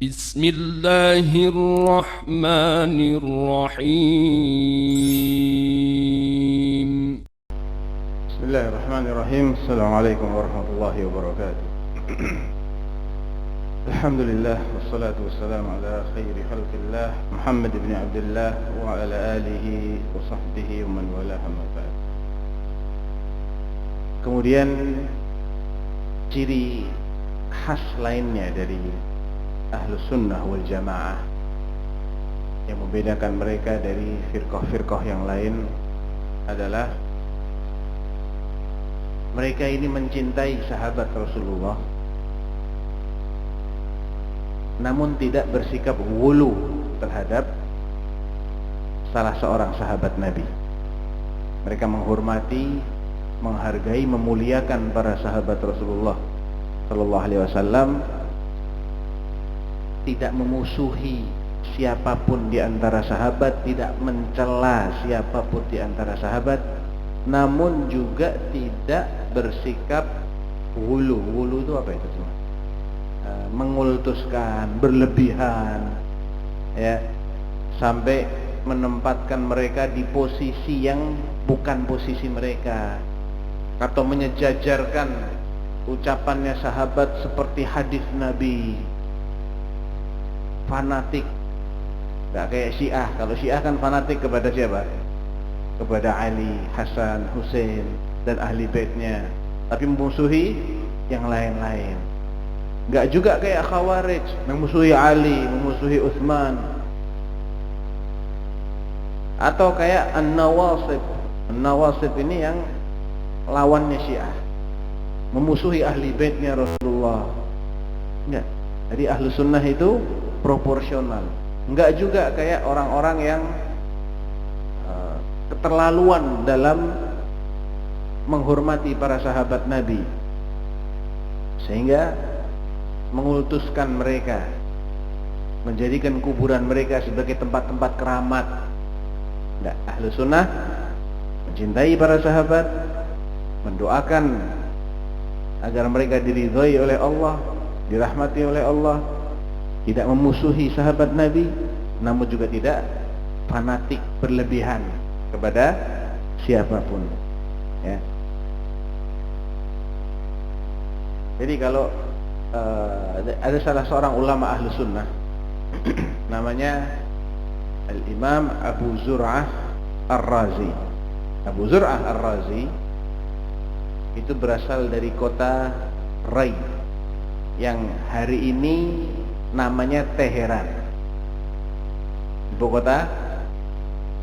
بسم الله الرحمن الرحيم. بسم الله الرحمن الرحيم. السلام عليكم ورحمة الله وبركاته. الحمد لله والصلاة والسلام على خير خلق الله محمد بن عبد الله وعلى آله وصحبه ومن والاه أما بعد. Kemudian ciri khas lainnya dari Ahlus Sunnah wal Jamaah yang membedakan mereka dari firqah-firqah yang lain adalah mereka ini mencintai sahabat Rasulullah, namun tidak bersikap ghulu terhadap salah seorang sahabat Nabi. Mereka menghormati, menghargai, memuliakan para sahabat Rasulullah Sallallahu Alaihi Wasallam, tidak memusuhi siapapun di antara sahabat, tidak mencela siapapun di antara sahabat, namun juga tidak bersikap ghulu. Ghulu itu apa itu? Mengultuskan, berlebihan, ya, sampai menempatkan mereka di posisi yang bukan posisi mereka, atau menyejajarkan ucapannya sahabat seperti hadis Nabi. Fanatik, nggak kayak Syiah. Kalau Syiah kan fanatik kepada siapa? Kepada Ali, Hasan, Husain dan ahli baitnya, tapi memusuhi yang lain-lain. Nggak juga kayak Khawarij, memusuhi Ali, memusuhi Utsman. Atau kayak An-Nawasib. An-Nawasib ini yang lawannya Syiah, memusuhi ahli baitnya Rasulullah. Enggak. Jadi ahlu sunnah itu proporsional. Enggak juga kayak orang-orang yang keterlaluan dalam menghormati para sahabat Nabi, sehingga mengultuskan mereka, menjadikan kuburan mereka sebagai tempat-tempat keramat. Enggak. Ahlu sunnah mencintai para sahabat, mendoakan agar mereka diridhai oleh Allah, dirahmati oleh Allah, tidak memusuhi sahabat Nabi, namun juga tidak fanatik berlebihan kepada siapapun, ya. Jadi kalau ada salah seorang ulama ahlu sunnah namanya Al-Imam Abu Zur'ah Ar-Razi. Abu Zur'ah Ar-Razi itu berasal dari kota Rai yang hari ini namanya Teheran, ibu kota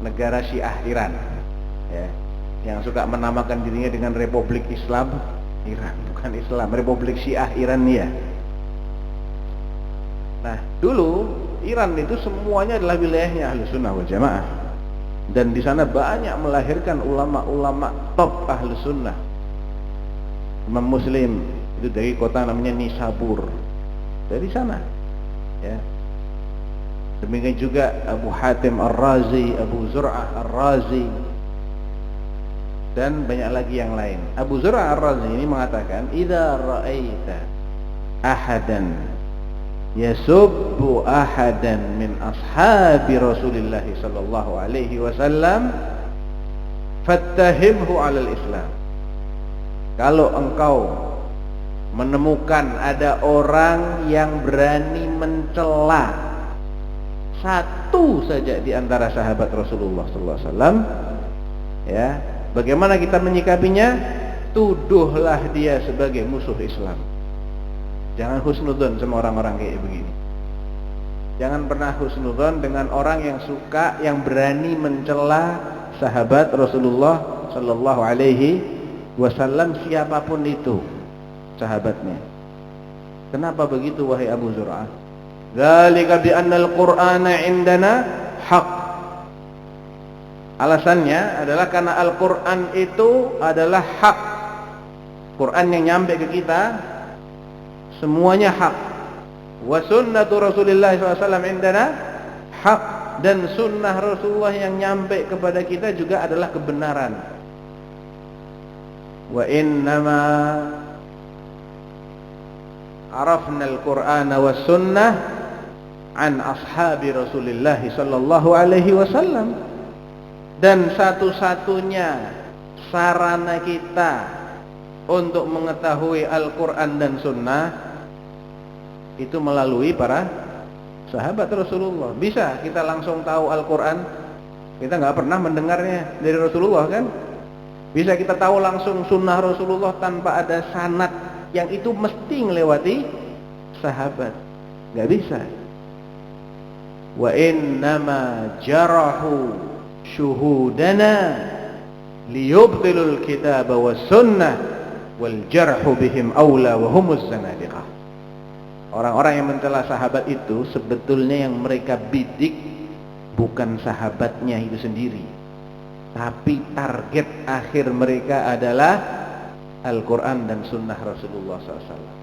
negara Syiah Iran, ya, yang suka menamakan dirinya dengan Republik Islam Iran. Bukan Islam, Republik Syiah Iran, ya. Nah, dulu Iran itu semuanya adalah wilayahnya Ahlus Sunnah wal Jamaah, dan di sana banyak melahirkan ulama-ulama top Ahlus Sunnah. Imam Muslim itu dari kota namanya Nisabur, dari sana, ya. Demikian juga Abu Hatim Ar-Razi, Abu Zur'ah Ar-Razi, dan banyak lagi yang lain. Abu Zur'ah Ar-Razi ini mengatakan, "Idza ra'aita ahadan yasubbu ahadan min ashabi Rasulillah sallallahu alaihi wasallam fattahimhu 'alal Islam." Kalau engkau menemukan ada orang yang berani mencela satu saja di antara sahabat Rasulullah sallallahu alaihi wasallam, ya, bagaimana kita menyikapinya? Tuduhlah dia sebagai musuh Islam. Jangan husnudzon sama orang-orang kayak begini. Jangan pernah husnudzon dengan orang yang suka, yang berani mencela sahabat Rasulullah sallallahu alaihi wasallam, siapapun itu sahabatnya. Kenapa begitu wahai Abu Zur'ah? Dzalika bi anna al-Qur'ana 'indana haq. Alasannya adalah karena Al-Qur'an itu adalah hak. Quran yang nyampe ke kita semuanya hak. Wa sunnatu Rasulillah SAW indana hak, dan sunnah Rasulullah yang nyampe kepada kita juga adalah kebenaran. Wa innama arafna al-Qur'ana was sunnah an ashabi Rasulillah sallallahu alaihi wasallam. Dan satu-satunya sarana kita untuk mengetahui Al-Quran dan Sunnah itu melalui para sahabat Rasulullah. Bisa kita langsung tahu Al-Quran, kita nggak pernah mendengarnya dari Rasulullah kan? Bisa kita tahu langsung Sunnah Rasulullah tanpa ada sanad yang itu mesti melewati sahabat? Nggak bisa. Wa innama jarahu syuhudana liyubtilul kitab was sunnah wal jarhu bihim aula wa humuz zanadiqah. Orang-orang yang mencela sahabat itu sebetulnya yang mereka bidik bukan sahabatnya itu sendiri, tapi target akhir mereka adalah Al-Quran dan Sunnah Rasulullah SAW.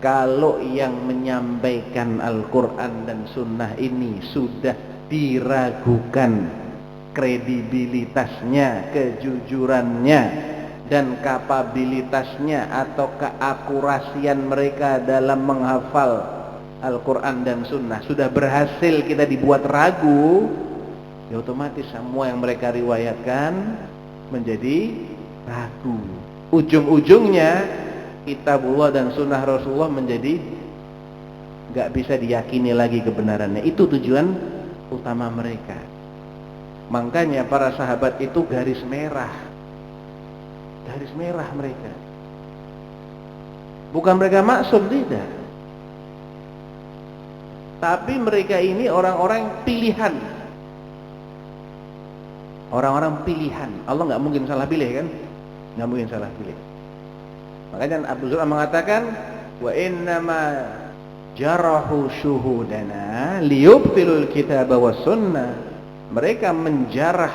Kalau yang menyampaikan Al-Quran dan Sunnah ini sudah diragukan kredibilitasnya, kejujurannya, dan kapabilitasnya atau keakurasian mereka dalam menghafal Al-Quran dan Sunnah sudah berhasil kita dibuat ragu, ya otomatis semua yang mereka riwayatkan menjadi ragu. Ujung-ujungnya Kitabullah dan Sunnah Rasulullah menjadi gak bisa diyakini lagi kebenarannya. Itu tujuan utama mereka. Makanya para sahabat itu garis merah mereka. Bukan mereka maksum, tidak. Tapi mereka ini orang-orang pilihan. Orang-orang pilihan. Allah nggak mungkin salah pilih kan? Nggak mungkin salah pilih. Makanya Abu Zur'ah mengatakan, wa innama jarahu syuhudana liyubtilul kitab was sunnah. Mereka menjarah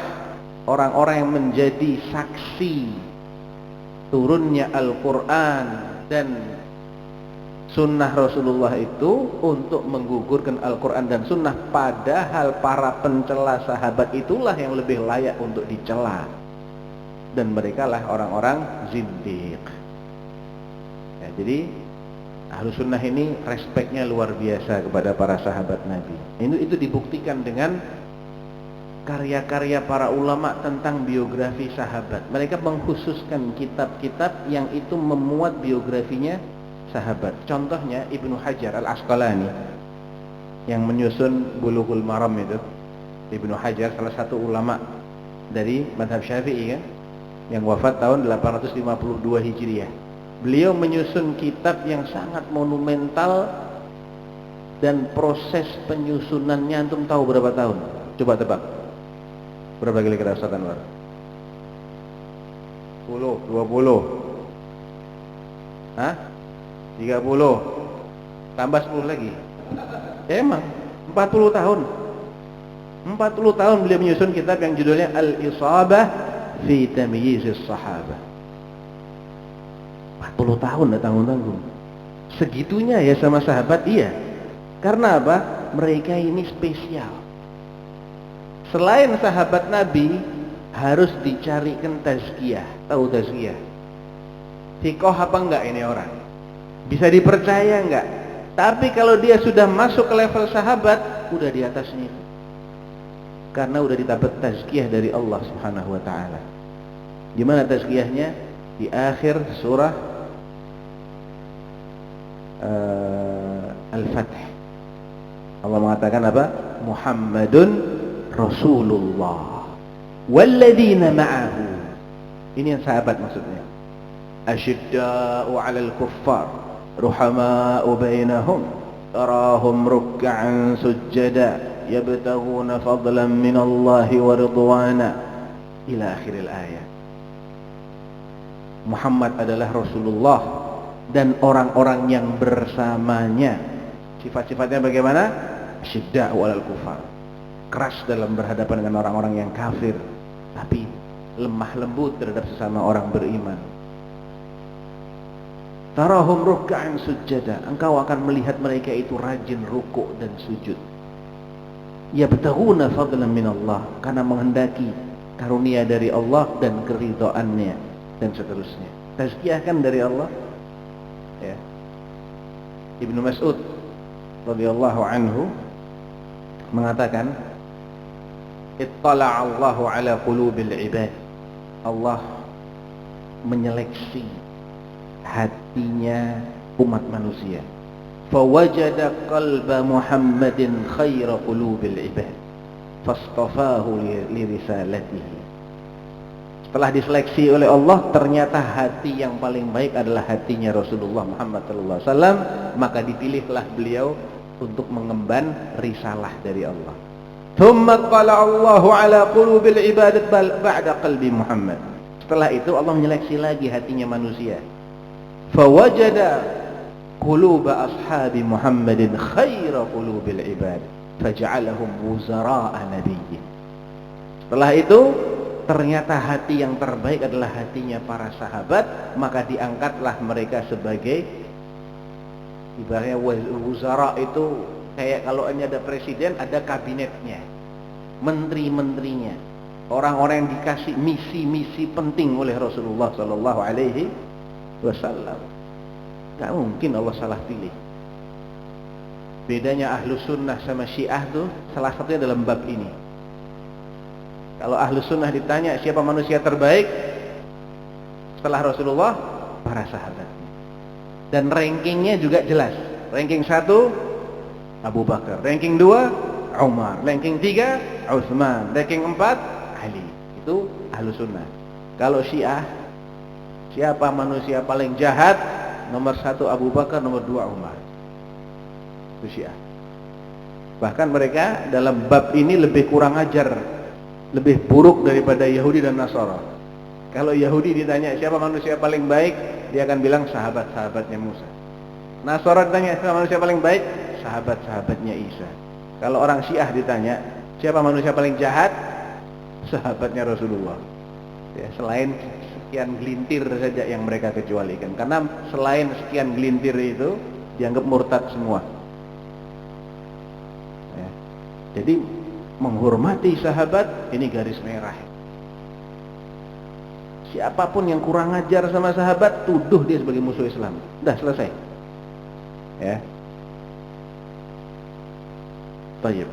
orang-orang yang menjadi saksi turunnya Al-Quran dan Sunnah Rasulullah itu untuk menggugurkan Al-Quran dan Sunnah. Padahal para pencela sahabat itulah yang lebih layak untuk dicela, dan mereka lah orang-orang zindiq. Ya, jadi Ahlus Sunnah ini respeknya luar biasa kepada para sahabat Nabi. Itu dibuktikan dengan karya-karya para ulama tentang biografi sahabat. Mereka mengkhususkan kitab-kitab yang itu memuat biografinya sahabat. Contohnya Ibnu Hajar Al-Asqalani yang menyusun Bulughul Maram itu. Ibnu Hajar salah satu ulama dari mazhab Syafi'i kan, yang wafat tahun 852 Hijriah. Beliau menyusun kitab yang sangat monumental, dan proses penyusunannya antum tahu berapa tahun? Coba tebak. Berapa kira-kira Ustaz Anwar? 10, 20? Hah? 30? Tambah 10 lagi? Emang 40 tahun. 40 tahun beliau menyusun kitab yang judulnya Al-Isabah fi Tamyizis Sahabah. 40 tahun dah tanggung-tanggung. Segitunya ya sama sahabat, iya. Karena apa? Mereka ini spesial. Selain sahabat Nabi, harus dicarikan tazkiyah. Tahu tazkiyah? Sikoh apa enggak ini orang? Bisa dipercaya enggak? Tapi kalau dia sudah masuk ke level sahabat, udah di atasnya itu. Karena udah didapat tazkiyah dari Allah Subhanahu wa taala. Gimana tazkiyahnya? Di akhir surah Al-Fath. Allah mengatakan apa? Muhammadun Rasulullah walladzina ma'ahu. Ini yang sahabat maksudnya. Asyidda'u 'alal kuffar ruhama'u bainahum tarahum ruk'an sujada yabtaghuna fadlan minallahi wa ridwana ila akhiril ayat. Muhammad adalah Rasulullah dan orang-orang yang bersamanya. Sifat-sifatnya bagaimana? Asyidda'u 'alal kuffar, keras dalam berhadapan dengan orang-orang yang kafir, tapi lemah lembut terhadap sesama orang beriman. Tarahum ruk'an sujada, engkau akan melihat mereka itu rajin rukuk dan sujud. Yabtaghuna fadlan minallah, karena menghendaki karunia dari Allah dan keridhaannya, dan seterusnya. Tazkiyah kan dari Allah. Ya. Ibnu Mas'ud radhiyallahu anhu mengatakan, ittala Allahu ala qulubil ibad. Allah menyeleksi hatinya umat manusia. Fawajada qalba Muhammadin khaira qulubil ibad fastafahu li risalatihi. Setelah diseleksi oleh Allah, ternyata hati yang paling baik adalah hatinya Rasulullah Muhammad sallallahu alaihi wasallam, maka dipilihlah beliau untuk mengemban risalah dari Allah. Thumma qala Allahu ala qulubil ibadat ba'da qalbi Muhammad. Setelah itu Allah menyeleksi lagi hatinya manusia. Fawajada quluba ashabi Muhammadin khaira qulubil ibad faj'alahum wuzara'a nabiyyin. Setelah itu ternyata hati yang terbaik adalah hatinya para sahabat, maka diangkatlah mereka sebagai, ibaratnya wuzara itu kayak kalau ini ada presiden, ada kabinetnya, menteri-menterinya, orang-orang yang dikasih misi-misi penting oleh Rasulullah Sallallahu Alaihi Wasallam. Gak mungkin Allah salah pilih. Bedanya ahlu sunnah sama syiah tuh salah satunya dalam bab ini. Kalau ahlu sunnah ditanya siapa manusia terbaik setelah Rasulullah, para sahabat. Dan rankingnya juga jelas. Ranking 1 Abu Bakar, ranking 2 Umar, ranking 3 Utsman, ranking 4 Ali. Itu ahlu sunnah. Kalau syiah, siapa manusia paling jahat? Nomor 1 Abu Bakar, nomor 2 Umar. Itu syiah. Bahkan mereka dalam bab ini lebih kurang ajar, lebih buruk daripada Yahudi dan Nasara. Kalau Yahudi ditanya siapa manusia paling baik, dia akan bilang sahabat-sahabatnya Musa. Nasara ditanya siapa manusia paling baik, sahabat-sahabatnya Isa. Kalau orang Syiah ditanya siapa manusia paling jahat, sahabatnya Rasulullah. Ya, selain sekian gelintir saja yang mereka kecualikan, karena selain sekian gelintir itu dianggap murtad semua. Ya. Jadi menghormati sahabat ini garis merah. Siapapun yang kurang ajar sama sahabat, tuduh dia sebagai musuh Islam. Udah selesai. Ya. Baik.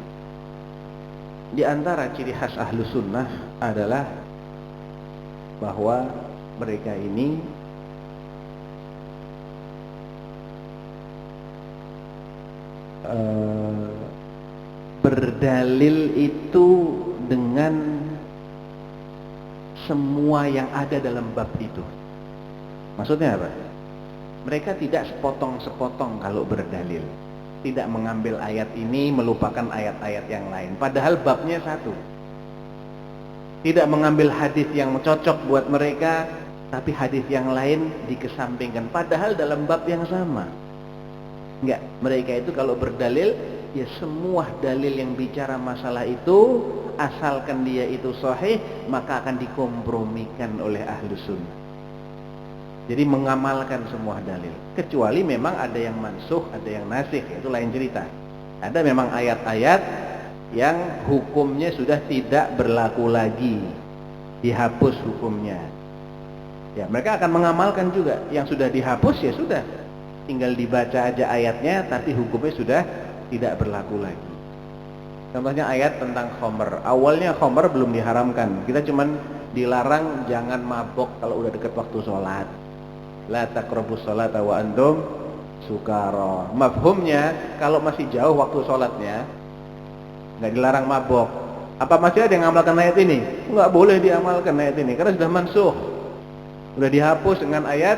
Di antara ciri khas ahlu sunnah adalah bahwa mereka ini berdalil itu dengan semua yang ada dalam bab itu. Maksudnya apa? Mereka tidak sepotong-sepotong kalau berdalil. Tidak mengambil ayat ini melupakan ayat-ayat yang lain. Padahal babnya satu. Tidak mengambil hadis yang cocok buat mereka, tapi hadis yang lain dikesampingkan. Padahal dalam bab yang sama. Enggak, mereka itu kalau berdalil, ya semua dalil yang bicara masalah itu, asalkan dia itu sahih, maka akan dikompromikan oleh ahlu sunnah. Jadi mengamalkan semua dalil. Kecuali memang ada yang mansuh, ada yang nasikh, itu lain cerita. Ada memang ayat-ayat yang hukumnya sudah tidak berlaku lagi, dihapus hukumnya. Ya, mereka akan mengamalkan juga. Yang sudah dihapus ya sudah, tinggal dibaca aja ayatnya, tapi hukumnya sudah tidak berlaku lagi. Contohnya ayat tentang khamr. Awalnya khamr belum diharamkan. Kita cuman dilarang jangan mabok kalau udah dekat waktu sholat. La taqrabus sholata wa antum sukara. Mafhumnya kalau masih jauh waktu sholatnya nggak dilarang mabok. Apa masih ada yang ngamalkan ayat ini? Nggak boleh diamalkan ayat ini karena sudah mansuh. Sudah dihapus dengan ayat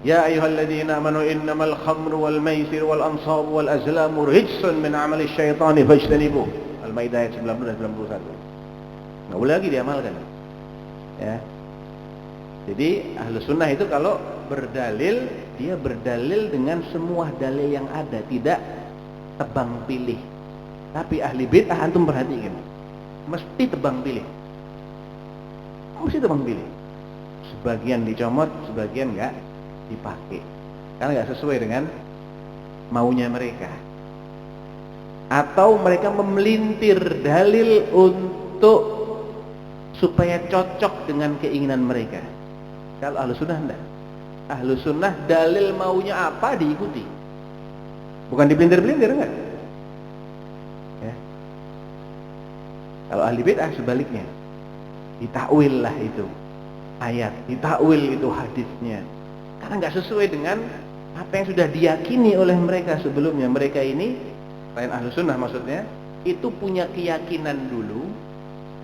Ya ayyuhalladzina amanu innamal khamru wal maisir wal ansabu wal azlamu rijsun min amali syaitani fajtanibuh. Al-Maidah ayat 90 dan 91. Nggak boleh lagi diamalkan. Ya. Jadi ahlu sunnah itu kalau berdalil, dia berdalil dengan semua dalil yang ada, tidak tebang pilih. Tapi ahli bid'ah antum perhatikan, mesti tebang pilih. Mesti tebang pilih. Sebagian dicomot, sebagian enggak dipakai karena nggak sesuai dengan maunya mereka, atau mereka memelintir dalil untuk supaya cocok dengan keinginan mereka. Kalau ahlu sunnah enggak. Ahlu sunnah dalil maunya apa diikuti. Bukan dipelintir-pelintir, enggak. Ya. Kalau ahli bid'ah sebaliknya, ditakwil lah itu ayat, ditakwil itu hadisnya, karena nggak sesuai dengan apa yang sudah diyakini oleh mereka sebelumnya. Mereka ini, selain ahlu sunnah maksudnya, itu punya keyakinan dulu,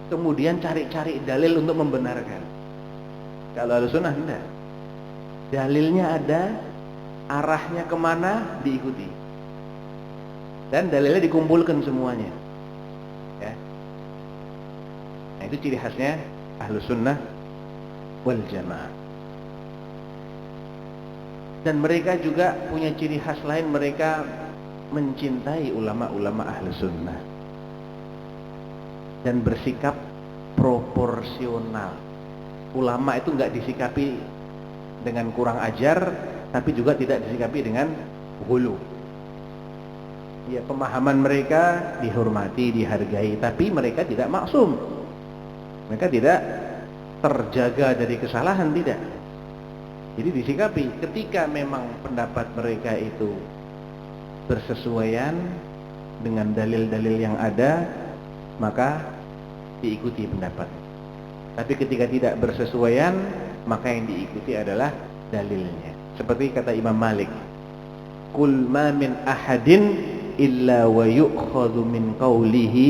kemudian cari-cari dalil untuk membenarkan. Kalau ahlu sunnah enggak, dalilnya ada, arahnya kemana diikuti, dan dalilnya dikumpulkan semuanya. Ya. Nah, itu ciri khasnya ahlu sunnah wal jamaah. Dan mereka juga punya ciri khas lain, mereka mencintai ulama-ulama ahlu sunnah dan bersikap proporsional. Ulama itu nggak disikapi dengan kurang ajar, tapi juga tidak disikapi dengan hulu. Ya, pemahaman mereka dihormati, dihargai, tapi mereka tidak maksum. Mereka tidak terjaga dari kesalahan, tidak. Jadi disikapi ketika memang pendapat mereka itu bersesuaian dengan dalil-dalil yang ada, maka diikuti pendapat. Tapi ketika tidak bersesuaian, maka yang diikuti adalah dalilnya. Seperti kata Imam Malik, "Qul ma min ahadin illa wa yu'khadhu min qawlihi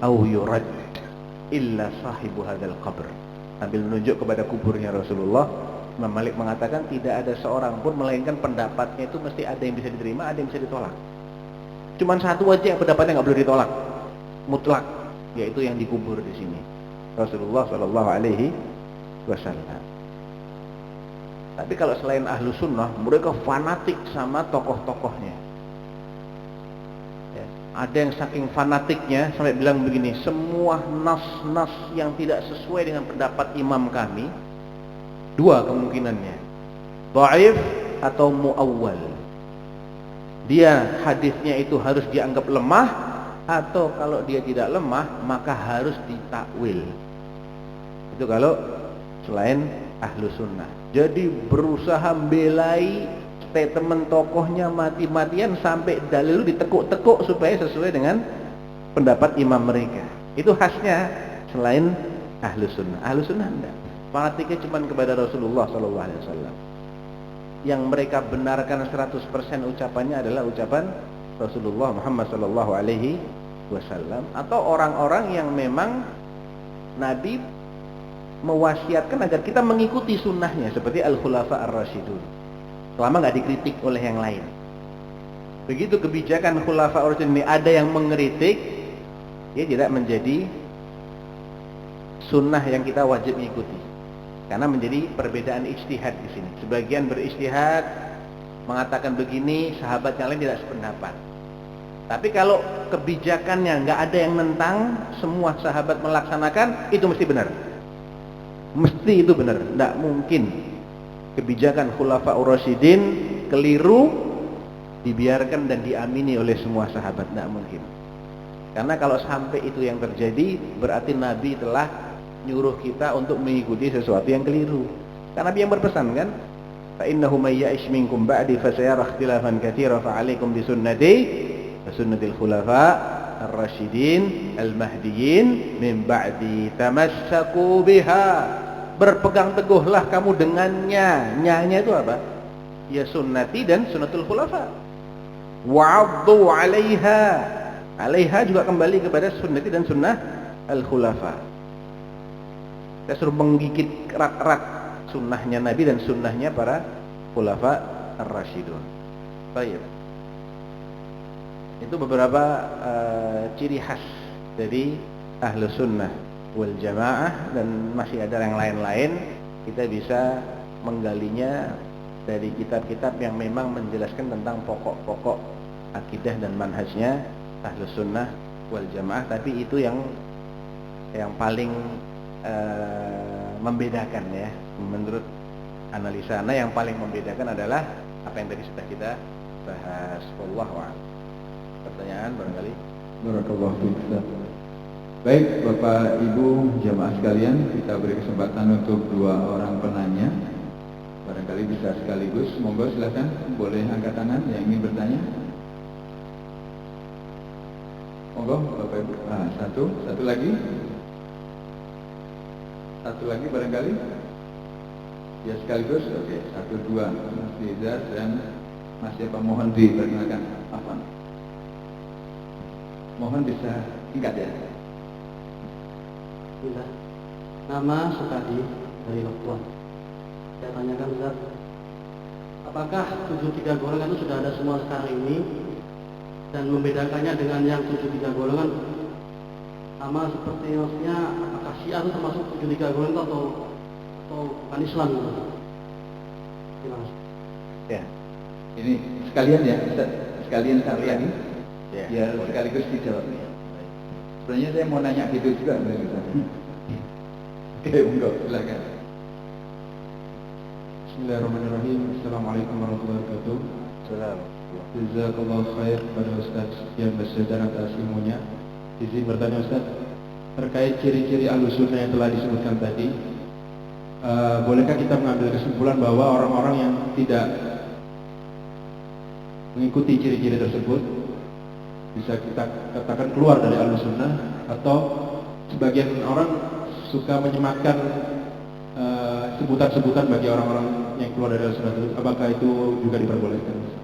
aw yurad illa sahibu hadzal qabr." Sambil menunjuk kepada kuburnya Rasulullah, Imam Malik mengatakan tidak ada seorang pun melainkan pendapatnya itu mesti ada yang bisa diterima, ada yang bisa ditolak. Cuman satu aja yang pendapatnya nggak boleh ditolak, mutlak, yaitu yang dikubur di sini, Rasulullah Shallallahu Alaihi Wasallam. Tapi kalau selain ahlu sunnah, mereka fanatik sama tokoh-tokohnya. Ya, ada yang saking fanatiknya sampai bilang begini, semua nas-nas yang tidak sesuai dengan pendapat imam kami, dua kemungkinannya, dhaif atau muawwal. Dia hadisnya itu harus dianggap lemah, atau kalau dia tidak lemah maka harus ditakwil. Itu kalau selain ahlu sunnah. Jadi berusaha membelai statement tokohnya mati-matian sampai dalil ditekuk-tekuk supaya sesuai dengan pendapat imam mereka. Itu khasnya selain ahlu sunnah. Ahlu sunnah enggak, fanatiknya cuma kepada Rasulullah SAW. Yang mereka benarkan 100% ucapannya adalah ucapan Rasulullah Muhammad SAW, atau orang-orang yang memang Nabi mewasiatkan agar kita mengikuti sunnahnya, seperti Al-Khulafa Ar-Rasyidun, selama nggak dikritik oleh yang lain. Begitu kebijakan Khulafa Ar-Rasyidun ini ada yang mengkritik, dia tidak menjadi sunnah yang kita wajib mengikuti, karena menjadi perbedaan ijtihad di sini. Sebagian berijtihad mengatakan begini, sahabat yang lain tidak sependapat. Tapi kalau kebijakannya nggak ada yang nentang, semua sahabat melaksanakan, itu mesti benar. Mesti itu benar, tidak mungkin kebijakan Khulafaur Rasyidin keliru dibiarkan dan diamini oleh semua sahabat, tidak mungkin. Karena kalau sampai itu yang terjadi, berarti Nabi telah nyuruh kita untuk mengikuti sesuatu yang keliru. Karena Nabi yang berpesan kan, fa innahu may ya'ish minkum ba'di fasayara ikhtilafan katsiran fa 'alaikum bi sunnati wa sunnatil khulafa ar-rasyidin al-mahdiyyin min ba'di tamassaku biha. Berpegang teguhlah kamu dengannya. Nyanya itu apa? Ya sunnati dan sunnatul khulafa. Wa'addu 'alaiha. 'Alaiha juga kembali kepada sunnati dan sunnah al-khulafa. Kita suruh menggigit erat-erat sunnahnya Nabi dan sunnahnya para khulafa ar-rasyidun. Baik. Itu beberapa ciri khas dari ahlu sunnah wal jamaah, dan masih ada yang lain-lain. Kita bisa menggalinya dari kitab-kitab yang memang menjelaskan tentang pokok-pokok akidah dan manhajnya ahlu sunnah wal jamaah. Tapi itu yang paling membedakan ya, menurut analisa Anda, yang paling membedakan adalah apa yang tadi sudah kita bahas. Wallahu a'lam. Pertanyaan barangkali. Barakallahu fiik. Baik, Bapak Ibu jamaah sekalian, kita beri kesempatan untuk dua orang penanya. Barangkali bisa sekaligus. Monggo silakan, boleh angkat tangan yang ingin bertanya. Monggo Bapak Ibu. Satu lagi. Satu lagi barangkali. Ya sekaligus. Oke, 1, 2. Mas Rizal dan Mas siapa, mohon diperkenalkan. Apa? Mohon bisa singkat ya. Bila nama Sukadi dari Lokuan. Saya tanyakan Ustaz, apakah 73 golongan itu sudah ada semua sekarang ini, dan membedakannya dengan yang 73 golongan sama seperti maksudnya apakah Syiah itu termasuk 73 golongan atau bukan Islam gitu? Terima kasih. Ya. Ini sekalian ya, sekalian satu lagi. Ya, Ya sekaligus dijawab. Sebenarnya saya mau nanya gitu juga. Oke, monggo, silakan. Bismillahirrahmanirrahim. Assalamualaikum warahmatullahi wabarakatuh. Assalamualaikum. Jazakallahu khair kepada Ustaz yang bersedar atas ilmunya. Izin bertanya Ustaz, terkait ciri-ciri Ahlus Sunnah yang telah disebutkan tadi, bolehkah kita mengambil kesimpulan bahwa orang-orang yang tidak mengikuti ciri-ciri tersebut bisa kita katakan keluar dari Ahlus Sunnah, atau sebagian orang suka menyematkan sebutan-sebutan bagi orang-orang yang keluar dari Ahlus Sunnah tersebut, apakah itu juga diperbolehkan?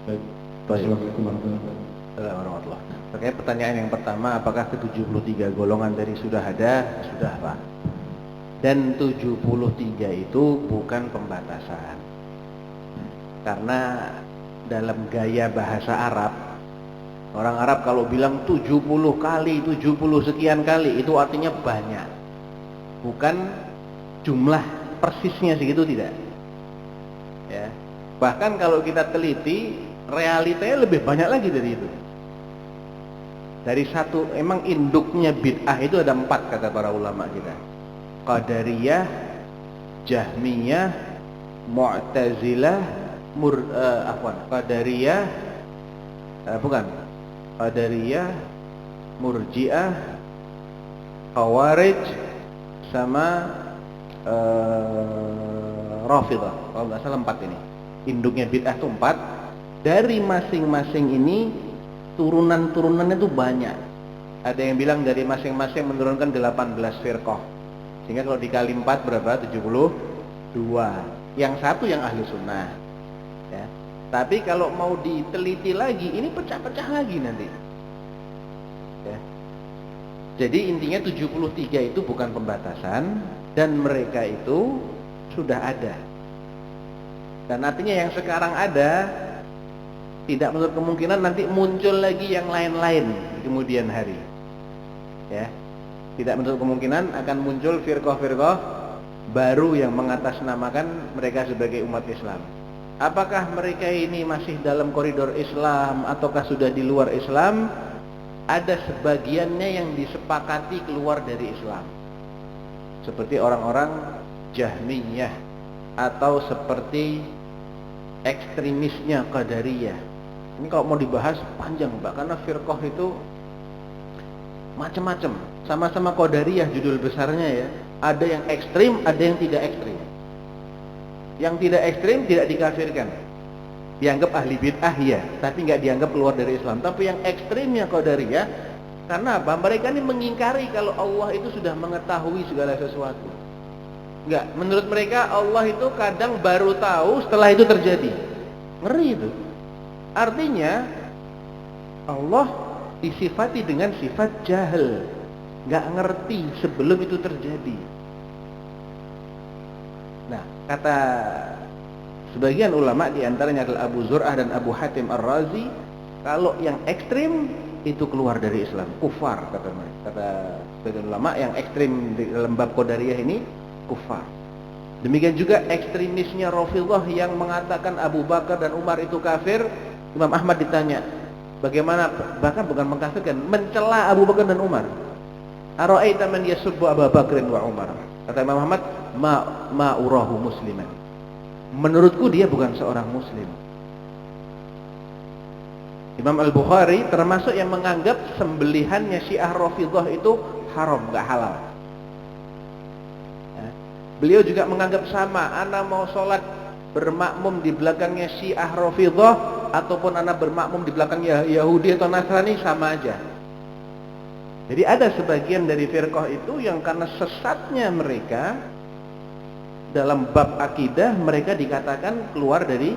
Baik. Assalamualaikum warahmatullahi Warahmatullah. Terkait pertanyaan yang pertama, apakah ke-73 golongan dari sudah ada? Sudah, Pak. Dan 73 itu bukan pembatasan. Karena dalam gaya bahasa Arab, orang Arab kalau bilang 70 kali, 70 sekian kali, itu artinya banyak. Bukan jumlah persisnya segitu, tidak. Ya. Bahkan kalau kita teliti, realitanya lebih banyak lagi dari itu. Dari satu, emang induknya bid'ah itu ada 4 kata para ulama kita. Qadariyah, Jahmiyah, Mu'tazilah, Qadariyah, Qadariyah, Murji'ah, Khawarij, sama Rafidhah. Kalau nggak salah 4 ini. Induknya bid'ah itu 4. Dari masing-masing ini turunan-turunannya itu banyak. Ada yang bilang dari masing-masing menurunkan 18 firqah. Sehingga kalau dikali 4 berapa? 72. Yang satu yang ahli sunnah. Ya. Tapi kalau mau diteliti lagi, ini pecah-pecah lagi nanti. Ya. Jadi intinya 73 itu bukan pembatasan, dan mereka itu sudah ada. Dan artinya yang sekarang ada, tidak menutup kemungkinan nanti muncul lagi yang lain-lain di kemudian hari. Ya. Tidak menutup kemungkinan akan muncul firqah-firqah baru yang mengatasnamakan mereka sebagai umat Islam. Apakah mereka ini masih dalam koridor Islam ataukah sudah di luar Islam? Ada sebagiannya yang disepakati keluar dari Islam. Seperti orang-orang Jahmiyah, atau seperti ekstremisnya Qadariyah. Ini kalau mau dibahas panjang, Pak, karena firqah itu macam-macam. Sama-sama Qadariyah judul besarnya ya. Ada yang ekstrim, ada yang tidak ekstrim. Yang tidak ekstrim tidak dikafirkan. Dianggap ahli bid'ah ya, tapi nggak dianggap keluar dari Islam. Tapi yang ekstrimnya Qadariyah, karena apa? Mereka ini mengingkari kalau Allah itu sudah mengetahui segala sesuatu. Enggak, menurut mereka Allah itu kadang baru tahu setelah itu terjadi. Ngeri itu. Artinya Allah disifati dengan sifat jahil, nggak ngerti sebelum itu terjadi. Nah, kata sebagian ulama, diantaranya adalah Abu Zur'ah dan Abu Hatim Ar-Razi, kalau yang ekstrim itu keluar dari Islam, kufar kata mereka. Kata sebagian ulama, yang ekstrim di dalam bab Qadariyah ini kufar. Demikian juga ekstremisnya Rafidhah yang mengatakan Abu Bakar dan Umar itu kafir. Imam Ahmad ditanya, bagaimana, bahkan bukan mengkafirkan, mencela Abu Bakar dan Umar. Ara'aita man yasubbu Abu Bakrin wa Umar. Kata Imam Ahmad, ma urahu musliman. Menurutku dia bukan seorang muslim. Imam Al-Bukhari termasuk yang menganggap sembelihannya Syiah Rafidhah itu haram, enggak halal. Beliau juga menganggap sama, ana mau sholat bermakmum di belakangnya Syiah Rafidhah ataupun ana bermakmum di belakangnya Yahudi atau Nasrani sama aja. Jadi ada sebagian dari firqah itu yang karena sesatnya mereka dalam bab akidah, mereka dikatakan keluar dari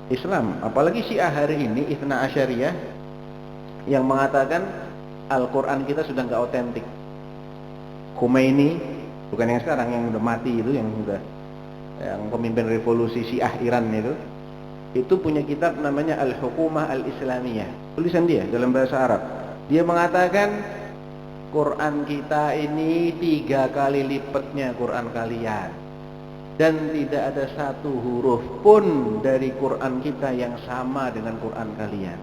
Islam. Apalagi Syiah hari ini, Ithna Asyariyah, yang mengatakan Al-Quran kita sudah nggak otentik. Khomeini, bukan yang sekarang, yang udah mati itu, yang pemimpin revolusi Syiah Iran itu punya kitab namanya Al-Hukumah Al-Islamiyah, tulisan dia dalam bahasa Arab. Dia mengatakan Quran kita ini 3 kali lipatnya Quran kalian, dan tidak ada satu huruf pun dari Quran kita yang sama dengan Quran kalian.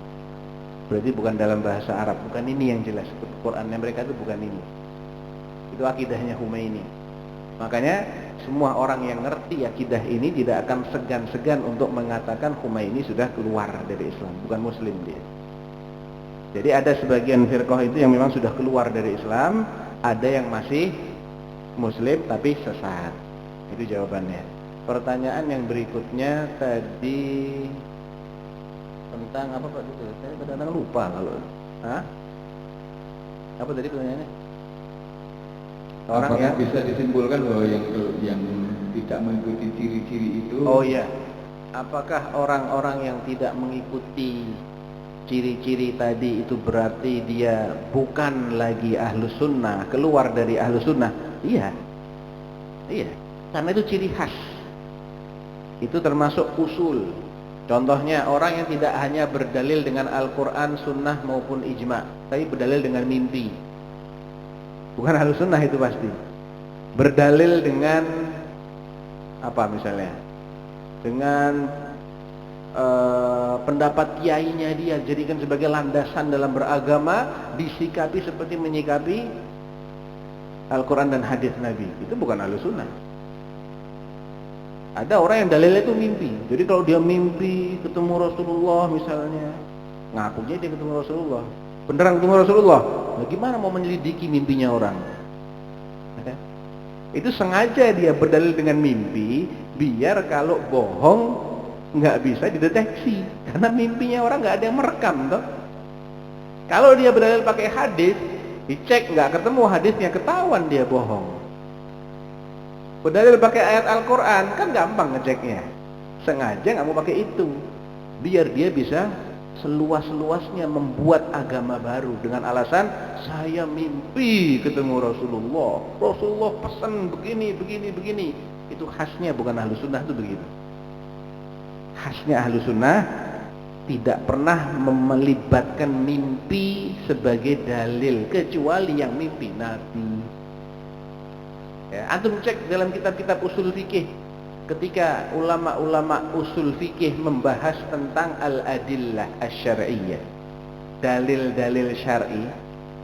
Berarti bukan dalam bahasa Arab, bukan ini yang jelas. Qurannya mereka itu bukan ini. Itu akidahnya Khomeini. Makanya semua orang yang ngerti akidah ini tidak akan segan-segan untuk mengatakan Khomeini sudah keluar dari Islam, bukan Muslim dia. Jadi ada sebagian firqah itu yang memang sudah keluar dari Islam, ada yang masih Muslim tapi sesat. Itu jawabannya. Pertanyaan yang berikutnya tadi tentang apa Pak? Saya kadang-kadang lupa kalau. Apa tadi pertanyaannya? Orang apakah yang bisa disimpulkan bahwa yang tidak mengikuti ciri-ciri itu? Oh iya. Apakah orang-orang yang tidak mengikuti ciri-ciri tadi itu berarti dia bukan lagi ahlus sunnah, keluar dari ahlus sunnah? Iya. Karena itu ciri khas. Itu termasuk usul. Contohnya orang yang tidak hanya berdalil dengan Al-Quran, sunnah maupun ijma', tapi berdalil dengan mimpi, bukan ahlus sunnah itu pasti. Berdalil dengan apa misalnya? Dengan pendapat kiainya dia, jadikan sebagai landasan dalam beragama, disikapi seperti menyikapi Al-Quran dan hadis Nabi. Itu bukan ahlus sunnah. Ada orang yang dalilnya itu mimpi. Jadi kalau dia mimpi ketemu Rasulullah misalnya, ngakunya dia ketemu Rasulullah, beneran ketemu Rasulullah, nah, gimana mau menyelidiki mimpinya orang? Itu sengaja dia berdalil dengan mimpi, biar kalau bohong nggak bisa dideteksi, karena mimpinya orang nggak ada yang merekam toh. Kalau dia berdalil pakai hadis, dicek nggak ketemu hadisnya, ketahuan dia bohong. Berdalil pakai ayat Al-Quran kan gampang ngeceknya. Sengaja nggak mau pakai itu, biar dia bisa seluas-luasnya membuat agama baru dengan alasan saya mimpi ketemu Rasulullah. Rasulullah pesan begini. Itu khasnya bukan ahlus sunnah itu begitu. Khasnya ahlus sunnah tidak pernah melibatkan mimpi sebagai dalil, kecuali yang mimpi Nabi. Ya, antum cek dalam kitab-kitab usul fikih, ketika ulama-ulama usul fikih membahas tentang al-adillah asy-syar'iyyah, dalil-dalil syar'i,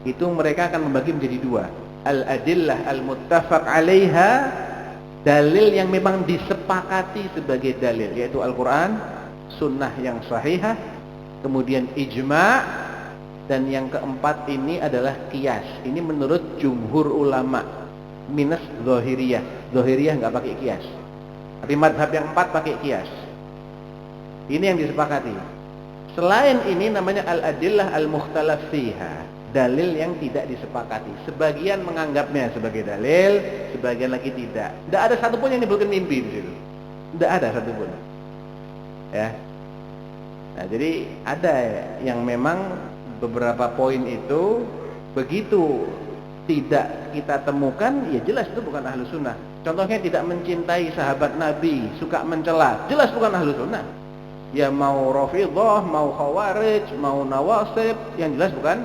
itu mereka akan membagi menjadi 2. Al-adillah al-muttafaq 'alaiha, dalil yang memang disepakati sebagai dalil, yaitu Al-Quran, sunnah yang sahihah, kemudian ijma', dan yang keempat ini adalah qiyas. Ini menurut jumhur ulama minus zahiriyah. Zahiriyah nggak pakai qiyas, tapi madhab yang 4 pakai qiyas. Ini yang disepakati. Selain ini namanya al-adillah al-mukhtalaf fiha, dalil yang tidak disepakati. Sebagian menganggapnya sebagai dalil, sebagian lagi tidak. Tidak ada satupun yang disebutkan mimpi di situ. Tidak ada satupun. Ya. Nah, jadi ada yang memang beberapa poin itu begitu tidak kita temukan, ya jelas itu bukan ahlus sunnah. Contohnya tidak mencintai sahabat Nabi, suka mencela, jelas bukan ahlus sunnah. Ya mau Rafidhah, mau Khawarij, mau Nawasib, yang jelas bukan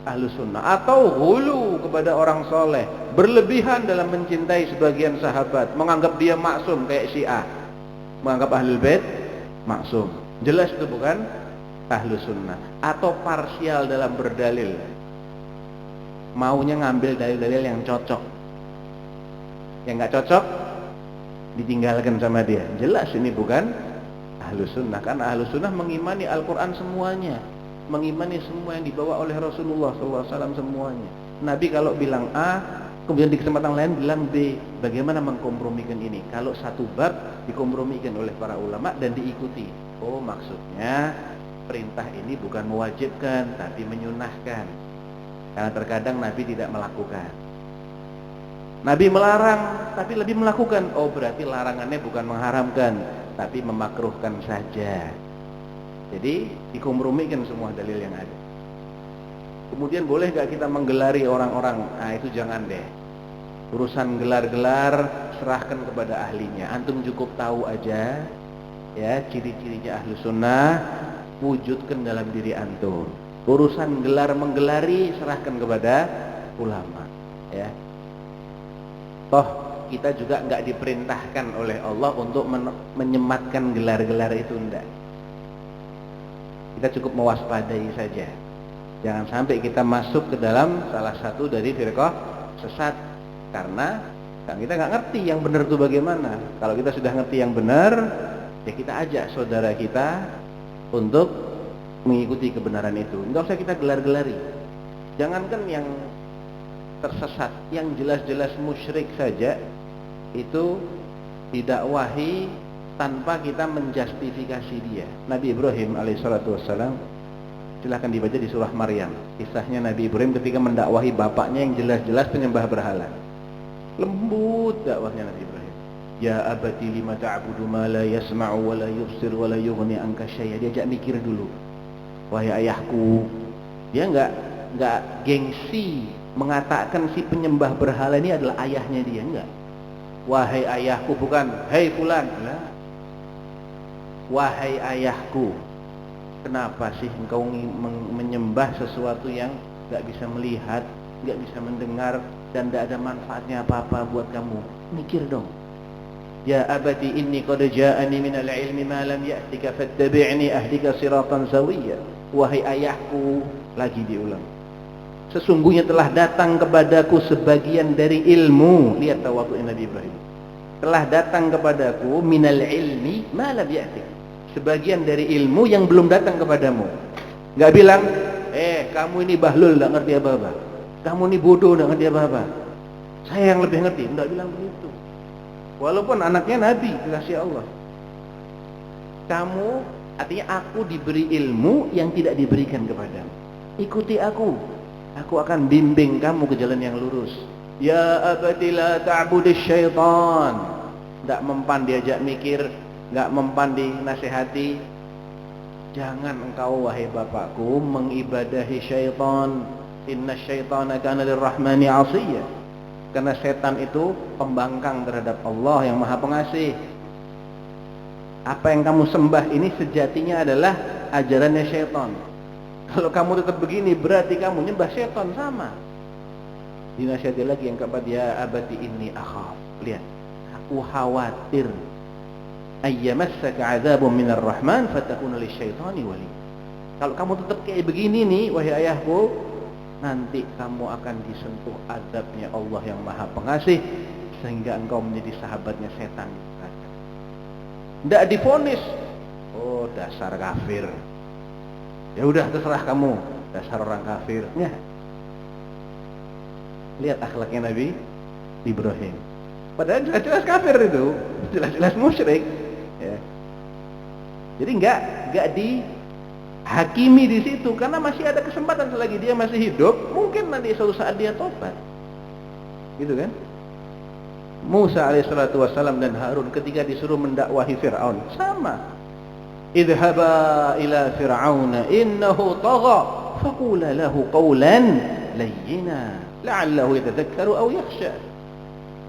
ahlus sunnah. Atau ghulu kepada orang soleh, berlebihan dalam mencintai sebagian sahabat, menganggap dia maksum kayak Syiah, menganggap ahlul bait maksum, jelas itu bukan ahlus sunnah. Atau parsial dalam berdalil, maunya ngambil dalil-dalil yang cocok, yang nggak cocok ditinggalkan sama dia, jelas ini bukan ahlus sunnah. Karena ahlus sunnah mengimani Al-Quran semuanya, mengimani semua yang dibawa oleh Rasulullah SAW semuanya. Nabi kalau bilang A, kemudian di kesempatan lain bilang B, bagaimana mengkompromikan ini? Kalau satu bab dikompromikan oleh para ulama dan diikuti, oh maksudnya perintah ini bukan mewajibkan tapi menyunahkan. Karena terkadang Nabi tidak melakukan. Nabi melarang, tapi lebih melakukan. Oh, berarti larangannya bukan mengharamkan, tapi memakruhkan saja. Jadi dikompromikan semua dalil yang ada. Kemudian boleh gak kita menggelari orang-orang? Nah, itu jangan deh. Urusan gelar-gelar serahkan kepada ahlinya. Antum cukup tahu aja ya ciri-cirinya ahlu sunnah, wujudkan dalam diri antum. Urusan gelar menggelari serahkan kepada ulama ya. Toh kita juga nggak diperintahkan oleh Allah untuk menyematkan gelar-gelar itu, enggak. Kita cukup mewaspadai saja. Jangan sampai kita masuk ke dalam salah satu dari firqah sesat, karena kan kita nggak ngerti yang benar itu bagaimana. Kalau kita sudah ngerti yang benar, ya kita ajak saudara kita untuk mengikuti kebenaran itu. Nggak usah kita gelar-gelari. Jangankan yang tersesat, yang jelas-jelas musyrik saja itu didakwahi tanpa kita menjustifikasi dia. Nabi Ibrahim alaihissalatu wassalam, silahkan dibaca di surah Maryam, kisahnya Nabi Ibrahim ketika mendakwahi bapaknya yang jelas-jelas penyembah berhala. Lembut dakwahnya Nabi Ibrahim. Ya abati lima ta'budu ma la yasma'u wa la yubsir wa la yughni anka syai'a. Diajak mikir dulu. Wahai ayahku, dia enggak gengsi mengatakan si penyembah berhala ini adalah ayahnya dia, enggak. Wahai ayahku, bukan hei fulan. Nah. Wahai ayahku, kenapa sih engkau menyembah sesuatu yang enggak bisa melihat, enggak bisa mendengar, dan tidak ada manfaatnya apa-apa buat kamu? Mikir dong. Ya abati inni qad ja'ani minal ilmi ma lam ya'tika fattabi'ni ahdika siratan sawiyya. Wahai ayahku, lagi diulang, sesungguhnya telah datang kepadaku sebagian dari ilmu. Lihat tawadhu'nya Nabi Ibrahim. Telah datang kepadaku minal ilmi ma lam ya'tik, sebagian dari ilmu yang belum datang kepadamu. Enggak bilang, kamu ini bahlul, enggak ngerti apa-apa. Kamu ini bodoh, enggak ngerti apa-apa. Saya yang lebih ngerti. Enggak bilang begitu. Walaupun anaknya Nabi, dikasih Allah. Kamu, artinya aku diberi ilmu yang tidak diberikan kepadamu. Ikuti aku. Aku akan bimbing kamu ke jalan yang lurus. Ya abati la ta'budis syaitan. Enggak mempan diajak mikir, enggak mempan dinasihati. Jangan engkau wahai bapakku mengibadahi syaitan. Inna syaitana kana lirrahmani 'asiyya. Karena setan itu pembangkang terhadap Allah yang Maha Pengasih. Apa yang kamu sembah ini sejatinya adalah ajarannya syaitan. Kalau kamu tetap begini berarti kamu nyembah syaitan, sama. Dinasihati lagi yang keempat, ya abati inni akhaf. Lihat, aku khawatir ayyamassaka 'adzabun minar rahman fatakuna lisyaitani wali. Kalau kamu tetap kayak begini nih wahai ayahku, nanti kamu akan disentuh azabnya Allah yang Maha Pengasih sehingga engkau menjadi sahabatnya setan. Tidak divonis, oh dasar kafir. Ya udah terserah kamu, dasar orang kafir. Ya. Lihat akhlaknya Nabi Ibrahim. Padahal jelas-jelas kafir itu, jelas-jelas musyrik. Ya. Jadi enggak dihakimi di situ karena masih ada kesempatan selagi dia masih hidup, mungkin nanti suatu saat dia tobat. Gitu kan? Musa alaihissalatu wassalam dan Harun ketika disuruh mendakwahi Fir'aun sama. Idhaba ila fir'auna innahu tagha faqula lahu qawlan layyina la'allahu yatadhakkaru aw yakhsha.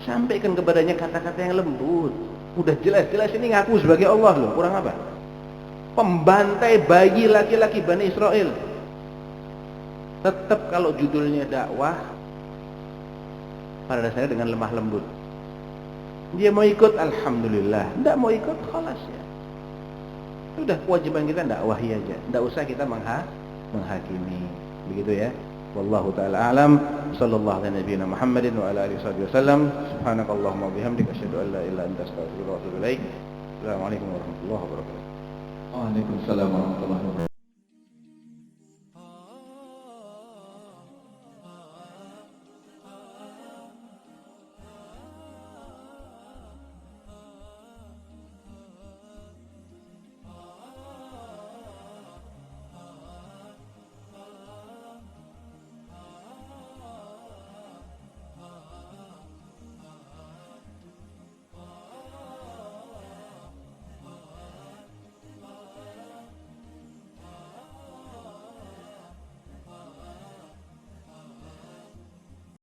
Sampaikan kepadanya kata-kata yang lembut. Udah jelas-jelas ini ngaku sebagai Allah loh, kurang apa? Pembantai bayi laki-laki Bani Israel. Tetap kalau judulnya dakwah, pada dasarnya dengan lemah lembut. Dia mau ikut, alhamdulillah. Tidak mau ikut, khalas ya. Sudah kewajiban kita dakwahi aja. Tidak usah kita menghakimi. Begitu ya. Wallahu ta'ala alam. Sallallahu ala nabiyina Muhammadin wa ala alihi wasallam. Subhanakallahumma bihamdika asyhadu an la ilaha illa anta astaghfiruka wa atubu ilaik. Assalamualaikum warahmatullahi wabarakatuh. Waalaikumsalam warahmatullahi wabarakatuh.